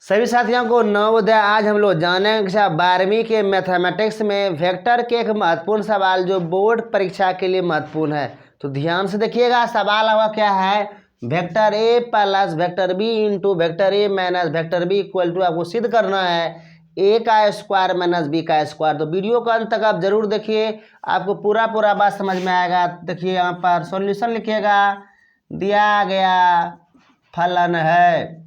सभी साथियों को नवोदय। आज हम लोग जानेंगे कक्षा 12वीं के मैथमेटिक्स में वेक्टर के एक महत्वपूर्ण सवाल जो बोर्ड परीक्षा के लिए महत्वपूर्ण है। तो ध्यान से देखिएगा, सवाल हुआ क्या है, vector A plus vector B into vector A minus vector B equal to आपको सिद्ध करना है ए का स्क्वायर माइनस बी का स्क्वायर। तो वीडियो का अंत तक आप जरूर देखिए, आपको पूरा बात समझ में आएगा। देखिए यहाँ पर सॉल्यूशन लिखिएगा, दिया गया फलन है,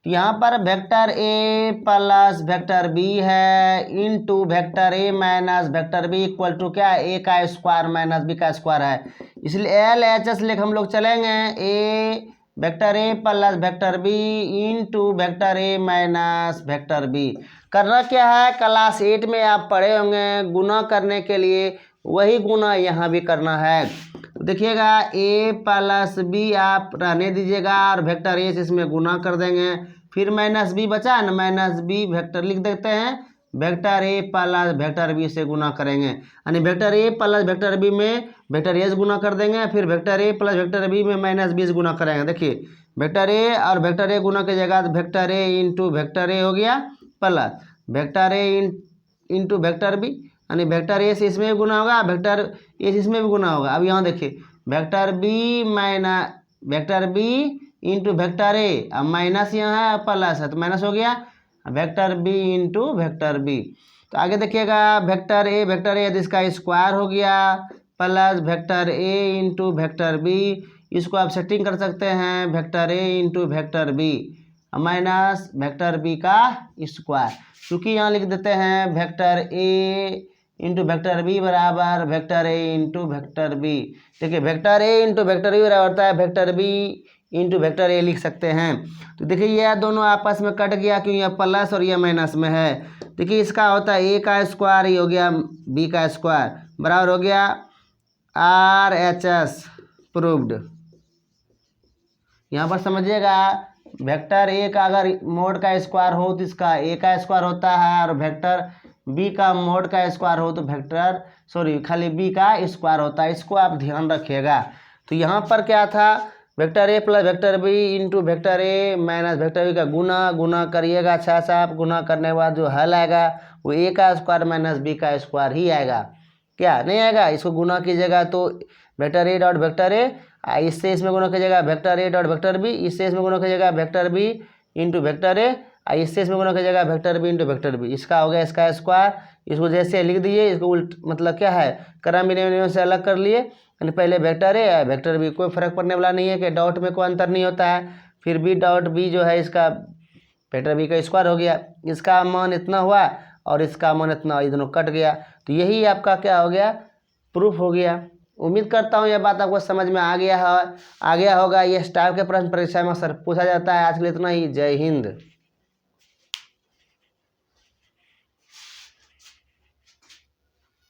यहाँ पर वेक्टर ए प्लस वेक्टर बी है into vector A minus vector B equal to क्या है, ए का स्क्वायर माइनस बी का स्क्वायर है। इसलिए एल एच एस लेकर हम लोग चलेंगे, a vector A plus vector B into vector A minus vector b. करना क्या है, क्लास 8 में आप पढ़े होंगे, गुना करने के लिए वही गुना यहाँ भी करना है। देखिएगा ए प्लस बी आप रहने दीजिएगा और वेक्टर ए से इसमें गुना कर देंगे, फिर माइनस बी बचा ना, माइनस बी वेक्टर लिख देते हैं, वेक्टर ए प्लस वेक्टर बी से गुना करेंगे, यानी वेक्टर ए प्लस वेक्टर बी में वेक्टर ए से गुना कर देंगे, फिर वेक्टर ए प्लस वेक्टर बी में माइनस बी से गुना करेंगे। देखिए वेक्टर ए और वेक्टर ए गुना की जगह vector A into vector A हो गया plus vector A into vector B, यानी वेक्टर ए से इसमें भी गुना होगा, वेक्टर ए से इसमें भी गुना होगा। अब यहाँ देखिए vector B minus vector B into vector A, अब माइनस यहाँ है प्लस है तो माइनस हो गया, vector B into vector B. तो आगे देखिएगा वेक्टर ए इसका स्क्वायर हो गया plus vector A into vector B, इसको आप सेटिंग कर सकते हैं vector A into vector B minus vector B का स्क्वायर, क्योंकि यहाँ लिख देते हैं vector A into vector B बराबर vector A into vector B. देखिए vector A into vector B बराबर होता है वेक्टर बी इंटू वेक्टर ए लिख सकते हैं। तो देखिए यह दोनों आपस में कट गया, क्यों यह प्लस और यह माइनस में है। देखिए इसका होता है ए का स्क्वायर, ये हो गया बी का स्क्वायर बराबर हो गया आर एच एस प्रूव्ड। यहाँ पर समझिएगा वेक्टर ए का अगर मोड का स्क्वायर हो तो इसका ए का स्क्वायर होता है, और वेक्टर बी का मोड का स्क्वायर हो तो खाली बी का स्क्वायर होता है। इसको आप ध्यान रखिएगा। तो यहाँ पर क्या था, वेक्टर ए plus vector B into vector ए माइनस वेक्टर बी का गुना करिएगा। अच्छा सा आप गुना करने के बाद जो हल आएगा वो ए का स्क्वायर माइनस बी का स्क्वायर ही आएगा, क्या नहीं आएगा। इसको गुना कीजिएगा तो vector A dot vector A, इससे इसमें गुना कीजिएगा vector A dot vector B, इससे इसमें गुना कीजिएगा vector B into vector A, इससे इसमें गुना कीजिएगा vector B into vector B. इसका हो गया इसका स्क्वायर, इसको जैसे लिख दीजिए, इसको उल्ट मतलब क्या है क्रम विनिमय से अलग कर लिए, यानी पहले वेक्टर ए वेक्टर बी, कोई फर्क पड़ने वाला नहीं है कि डॉट में कोई अंतर नहीं होता है। फिर बी डॉट बी जो है इसका वेक्टर बी का स्क्वायर हो गया, इसका मान इतना हुआ और इसका मान इतना, ये दोनों कट गया। तो यही आपका क्या हो गया, प्रूफ हो गया। उम्मीद करता हूँ यह बात आपको समझ में आ गया होगा। ये टाइप के प्रश्न परीक्षा में अक्सर पूछा जाता है। आज के लिए इतना ही, जय हिंद।